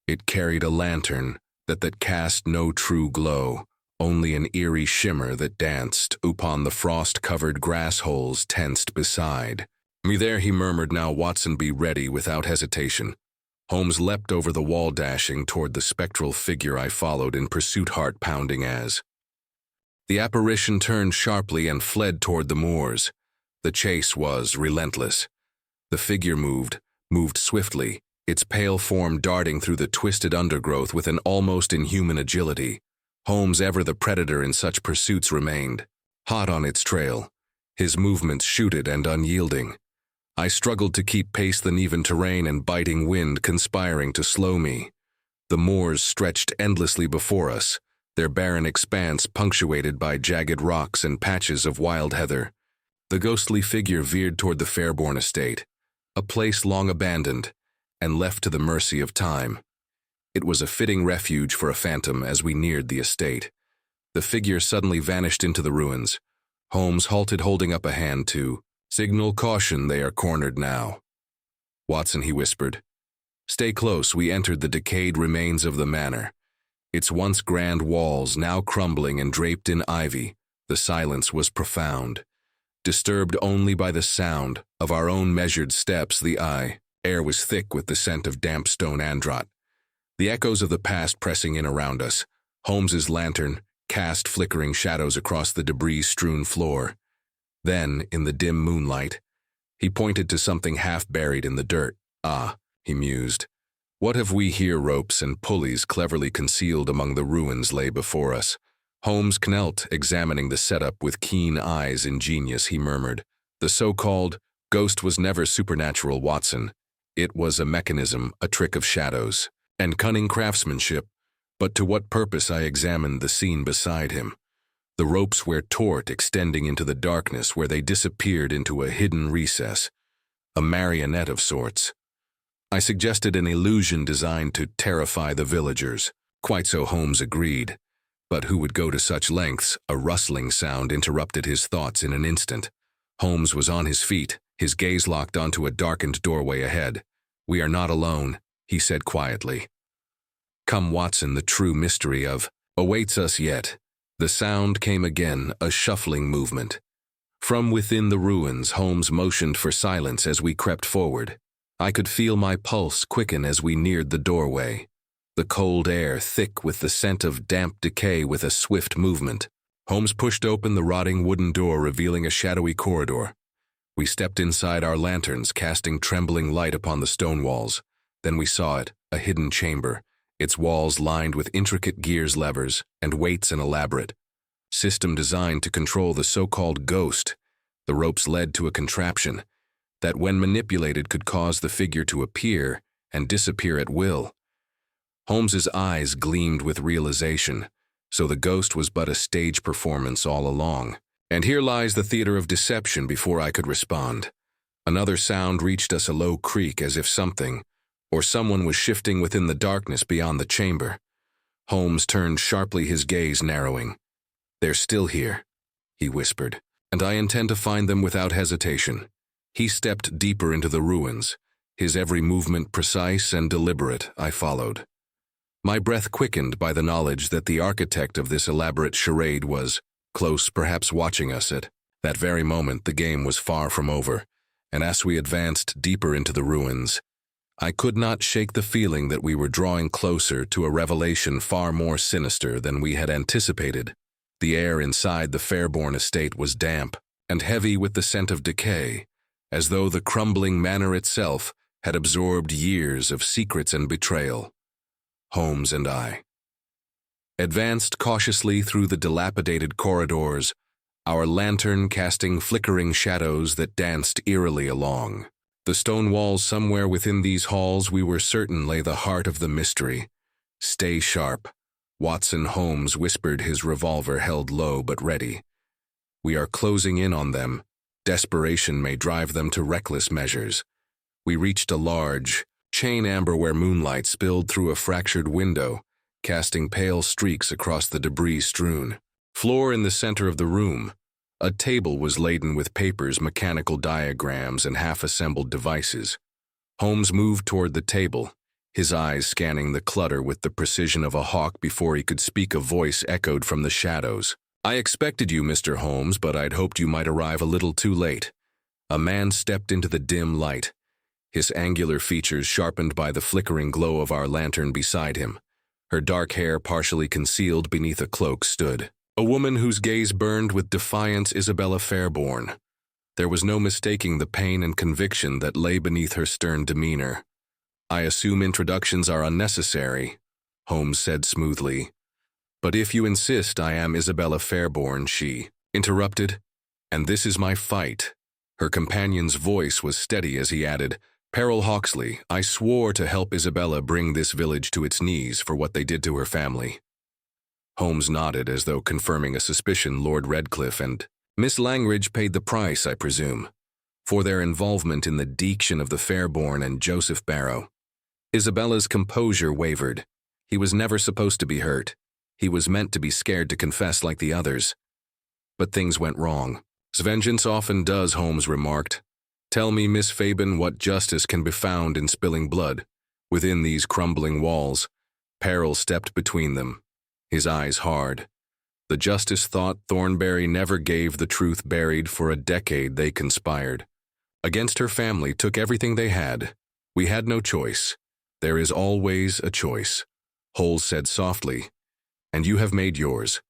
It carried a lantern that cast no true glow, only an eerie shimmer that danced upon the frost-covered grass holes tensed beside me. There, he murmured. Now, Watson, be ready. Without hesitation, Holmes leapt over the wall, dashing toward the spectral figure. I followed in pursuit, heart pounding as the apparition turned sharply and fled toward the moors. The chase was relentless. The figure moved swiftly, its pale form darting through the twisted undergrowth with an almost inhuman agility. Holmes, ever the predator in such pursuits, remained hot on its trail, his movements shooted and unyielding. I struggled to keep pace, the uneven terrain and biting wind conspiring to slow me. The moors stretched endlessly before us, their barren expanse punctuated by jagged rocks and patches of wild heather. The ghostly figure veered toward the Fairbourne estate, a place long abandoned and left to the mercy of time. It was a fitting refuge for a phantom. As we neared the estate, the figure suddenly vanished into the ruins. Holmes halted, holding up a hand to signal caution. They are cornered now. Watson, he whispered, stay close. We entered the decayed remains of the manor, its once grand walls now crumbling and draped in ivy. The silence was profound, disturbed only by the sound of our own measured steps. The air was thick with the scent of damp stone and rot, the echoes of the past pressing in around us. Holmes's lantern cast flickering shadows across the debris-strewn floor. Then, in the dim moonlight, he pointed to something half buried in the dirt. Ah, he mused. What have we here? Ropes and pulleys cleverly concealed among the ruins lay before us. Holmes knelt, examining the setup with keen eyes. Ingenious, he murmured. The so-called ghost was never supernatural, Watson. It was a mechanism, a trick of shadows and cunning craftsmanship. But to what purpose? I examined the scene beside him. The ropes were taut, extending into the darkness where they disappeared into a hidden recess, a marionette of sorts. I suggested an illusion designed to terrify the villagers. Quite so, Holmes agreed. But who would go to such lengths? A rustling sound interrupted his thoughts in an instant. Holmes was on his feet, his gaze locked onto a darkened doorway ahead. We are not alone, he said quietly. Come, Watson, the true mystery awaits us yet. The sound came again, a shuffling movement. From within the ruins, Holmes motioned for silence as we crept forward. I could feel my pulse quicken as we neared the doorway, the cold air thick with the scent of damp decay. With a swift movement, Holmes pushed open the rotting wooden door, revealing a shadowy corridor. We stepped inside, our lanterns casting trembling light upon the stone walls. Then we saw it, a hidden chamber, its walls lined with intricate gears, levers, and weights, an elaborate system designed to control the so-called ghost. The ropes led to a contraption that, when manipulated, could cause the figure to appear and disappear at will. Holmes's eyes gleamed with realization. So the ghost was but a stage performance all along. And here lies the theater of deception. Before I could respond, another sound reached us, a low creak, as if something or someone was shifting within the darkness beyond the chamber. Holmes turned sharply, his gaze narrowing. They're still here, he whispered, and I intend to find them without hesitation. He stepped deeper into the ruins, his every movement precise and deliberate. I followed. My breath quickened by the knowledge that the architect of this elaborate charade was close, perhaps watching us. At that very moment, the game was far from over, and as we advanced deeper into the ruins, I could not shake the feeling that we were drawing closer to a revelation far more sinister than we had anticipated. The air inside the Fairbourne estate was damp and heavy with the scent of decay, as though the crumbling manor itself had absorbed years of secrets and betrayal. Holmes and I advanced cautiously through the dilapidated corridors, our lantern casting flickering shadows that danced eerily along. The stone walls somewhere within these halls we were certain lay the heart of the mystery. "Stay sharp," Watson Holmes whispered, his revolver held low but ready. "We are closing in on them. Desperation may drive them to reckless measures." We reached a large, chain amber where moonlight spilled through a fractured window, casting pale streaks across the debris-strewn floor in the center of the room. A table was laden with papers, mechanical diagrams, and half-assembled devices. Holmes moved toward the table, his eyes scanning the clutter with the precision of a hawk. Before he could speak, a voice echoed from the shadows. "I expected you, Mr. Holmes, but I'd hoped you might arrive a little too late." A man stepped into the dim light, his angular features sharpened by the flickering glow of our lantern beside him. Her dark hair partially concealed beneath a cloak stood a woman whose gaze burned with defiance. Isabella Fairbourne. There was no mistaking the pain and conviction that lay beneath her stern demeanor. "I assume introductions are unnecessary," Holmes said smoothly. "But if you insist, I am Isabella Fairbourne," she interrupted. "And this is my fight." Her companion's voice was steady as he added, "Peril Hawksley, I swore to help Isabella bring this village to its knees for what they did to her family." Holmes nodded as though confirming a suspicion. "Lord Redcliffe and Miss Langridge paid the price, I presume, for their involvement in the detection of the Fairbourne and Joseph Barrow." Isabella's composure wavered. He was never supposed to be hurt. He was meant to be scared to confess like the others. But things went wrong. "Vengeance often does," Holmes remarked. "Tell me, Miss Fairbourne, what justice can be found in spilling blood within these crumbling walls?" Peril stepped between them, his eyes hard. "The justice thought Thornbury never gave the truth. Buried for a decade they conspired against her family, took everything they had. We had no choice. There is always a choice," Holmes said softly, "and you have made yours.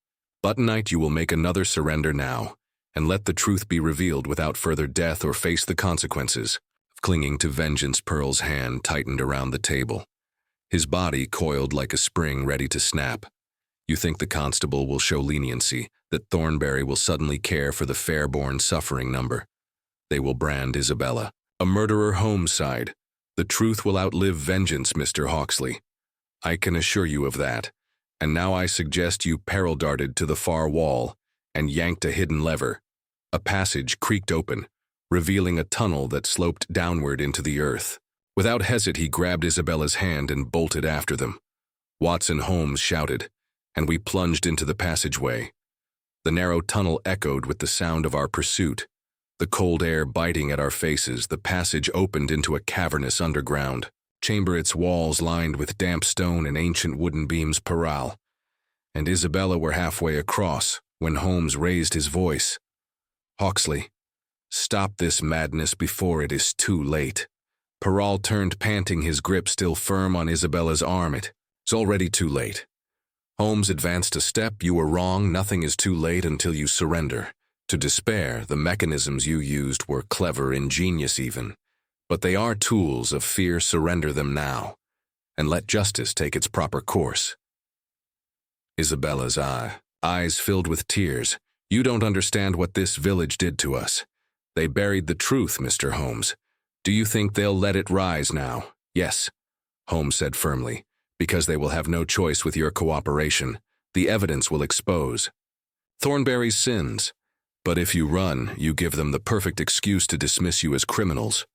But tonight you will make another surrender now, and let the truth be revealed without further death or face the consequences." Clinging to vengeance, Pearl's hand tightened around the table. His body coiled like a spring ready to snap. "You think the constable will show leniency, that Thornbury will suddenly care for the Fairbourne suffering number? They will brand Isabella a murderer." Holmes sighed. "The truth will outlive vengeance, Mr. Hawksley. I can assure you of that. And now I suggest you." Peril darted to the far wall and yanked a hidden lever. A passage creaked open, revealing a tunnel that sloped downward into the earth. Without hesitation, he grabbed Isabella's hand and bolted after them. Watson Holmes shouted, and we plunged into the passageway. The narrow tunnel echoed with the sound of our pursuit. The cold air biting at our faces, the passage opened into a cavernous underground chamber, its walls lined with damp stone and ancient wooden beams. Peril and Isabella were halfway across when Holmes raised his voice. "Hawksley, stop this madness before it is too late." Peril turned, panting, his grip still firm on Isabella's arm. "It's already too late." Holmes advanced a step. "You were wrong. Nothing is too late until you surrender to despair. The mechanisms you used were clever, ingenious even, but they are tools of fear. Surrender them now, and let justice take its proper course." Isabella's eyes filled with tears. "You don't understand what this village did to us. They buried the truth, Mr. Holmes. Do you think they'll let it rise now?" "Yes," Holmes said firmly, "because they will have no choice with your cooperation. The evidence will expose Thornbury's sins. But if you run, you give them the perfect excuse to dismiss you as criminals."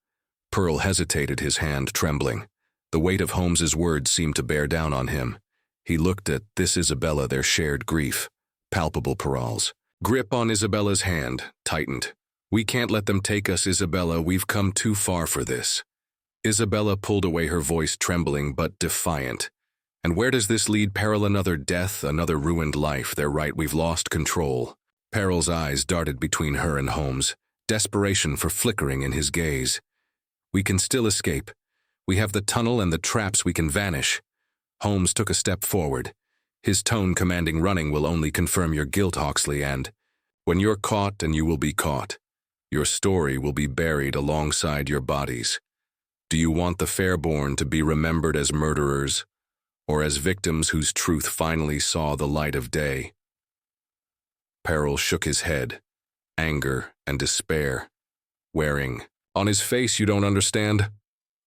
Pearl hesitated, his hand trembling. The weight of Holmes's words seemed to bear down on him. He looked at this Isabella, their shared grief. Palpable. Pearl's grip on Isabella's hand tightened. We can't let them take us, Isabella. We've come too far for this. Isabella pulled away, her voice trembling but defiant. And where does this lead? Peril, another death, another ruined life. They're right, we've lost control. Peril's eyes darted between her and Holmes, desperation for flickering in his gaze. We can still escape. We have the tunnel and the traps. We can vanish. Holmes took a step forward, his tone commanding. Running will only confirm your guilt, Hawksley, and when you're caught, and you will be caught, your story will be buried alongside your bodies. Do you want the Fairborn to be remembered as murderers, or as victims whose truth finally saw the light of day? Peril shook his head, anger and despair wearing on his face. You don't understand?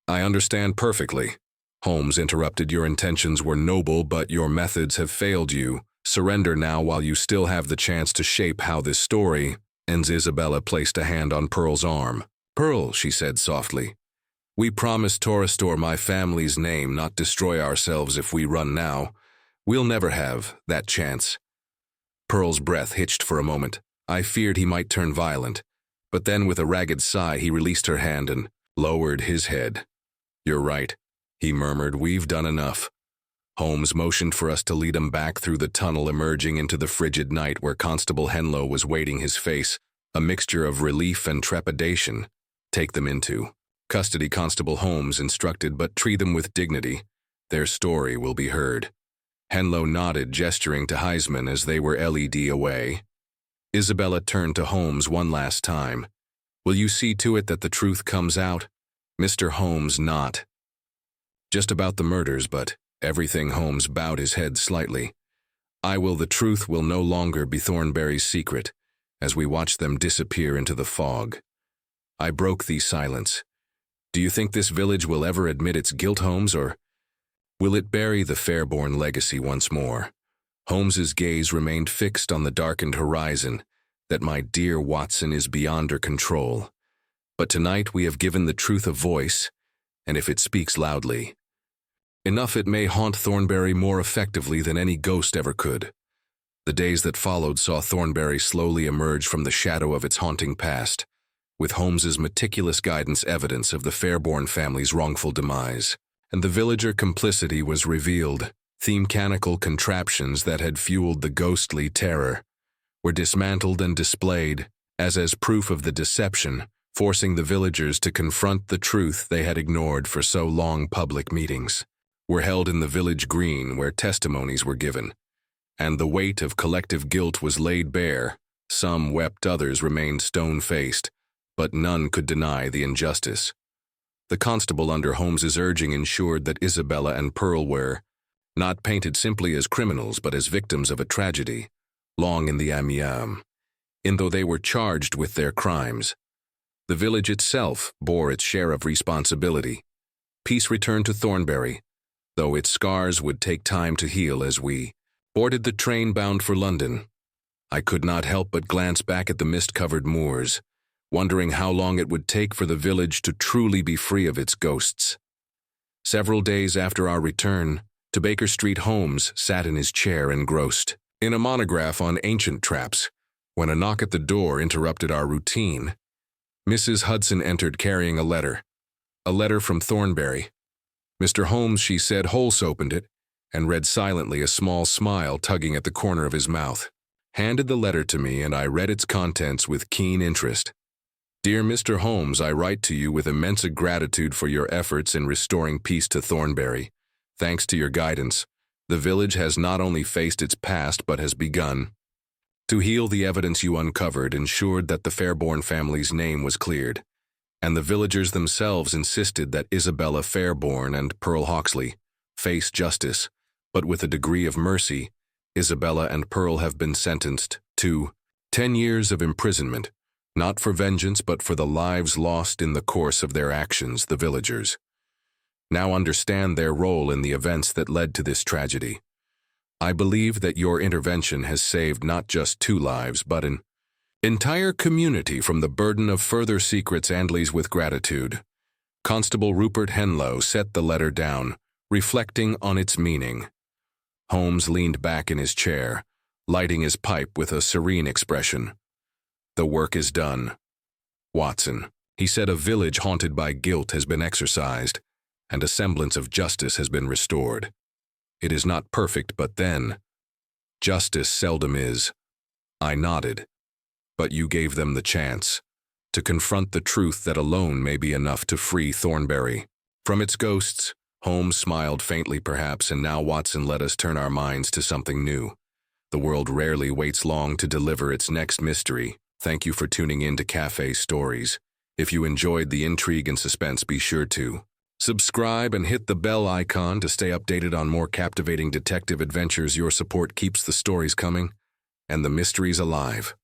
I understand perfectly. Holmes interrupted. Your intentions were noble, but your methods have failed you. Surrender now while you still have the chance to shape how this story ends. Isabella placed a hand on Pearl's arm. Pearl, she said softly, we promised to restore my family's name, not destroy ourselves. If we run now, we'll never have that chance. Pearl's breath hitched for a moment. I feared he might turn violent, but then with a ragged sigh he released her hand and lowered his head. You're right, he murmured. We've done enough. Holmes motioned for us to lead him back through the tunnel, emerging into the frigid night where Constable Henlow was waiting, his face a mixture of relief and trepidation. Take them into custody, Constable Holmes instructed, but treat them with dignity. Their story will be heard. Henlow nodded, gesturing to Heisman as they were led away. Isabella turned to Holmes one last time. Will you see to it that the truth comes out? Mr. Holmes, not just about the murders, but everything. Holmes bowed his head slightly. I will. The truth will no longer be Thornbury's secret, as we watched them disappear into the fog. I broke the silence. Do you think this village will ever admit its guilt, Holmes, or will it bury the Fairborn legacy once more? Holmes's gaze remained fixed on the darkened horizon. That, my dear Watson, is beyond our control. But tonight we have given the truth a voice, and if it speaks loudly enough, it may haunt Thornbury more effectively than any ghost ever could. The days that followed saw Thornbury slowly emerge from the shadow of its haunting past, with Holmes's meticulous guidance evidence of the Fairborn family's wrongful demise. And the villager complicity was revealed. The mechanical contraptions that had fueled the ghostly terror were dismantled and displayed as proof of the deception, forcing the villagers to confront the truth they had ignored for so long. Public meetings were held in the village green where testimonies were given, and the weight of collective guilt was laid bare. Some wept, others remained stone-faced, but none could deny the injustice. The constable, under Holmes's urging, ensured that Isabella and Pearl were not painted simply as criminals, but as victims of a tragedy long in the amiam, in though they were charged with their crimes. The village itself bore its share of responsibility. Peace returned to Thornbury, though its scars would take time to heal. As we boarded the train bound for London, I could not help but glance back at the mist-covered moors, wondering how long it would take for the village to truly be free of its ghosts. Several days after our return to Baker Street, Holmes sat in his chair engrossed in a monograph on ancient traps, when a knock at the door interrupted our routine. Mrs. Hudson entered carrying a letter from Thornbury. Mr. Holmes, she said. Holmes opened it and read silently, a small smile tugging at the corner of his mouth. Handed the letter to me, and I read its contents with keen interest. Dear Mr. Holmes, I write to you with immense gratitude for your efforts in restoring peace to Thornbury. Thanks to your guidance, the village has not only faced its past but has begun to heal. The evidence you uncovered ensured that the Fairborn family's name was cleared, and the villagers themselves insisted that Isabella Fairborn and Pearl Hawksley face justice. But with a degree of mercy, Isabella and Pearl have been sentenced to 10 years of imprisonment, not for vengeance but for the lives lost in the course of their actions. The villagers now understand their role in the events that led to this tragedy. I believe that your intervention has saved not just 2 lives, but an entire community from the burden of further secrets. Andleys, with gratitude. Constable Rupert Henlow set the letter down, reflecting on its meaning. Holmes leaned back in his chair, lighting his pipe with a serene expression. The work is done. Watson. He said a village haunted by guilt has been exorcised, and a semblance of justice has been restored. It is not perfect, but then, justice seldom is. I nodded. But you gave them the chance to confront the truth that alone may be enough to free Thornbury. From its ghosts, Holmes smiled faintly perhaps, and now Watson let us turn our minds to something new. The world rarely waits long to deliver its next mystery. Thank you for tuning in to Cafe Stories. If you enjoyed the intrigue and suspense, be sure to subscribe and hit the bell icon to stay updated on more captivating detective adventures. Your support keeps the stories coming and the mysteries alive.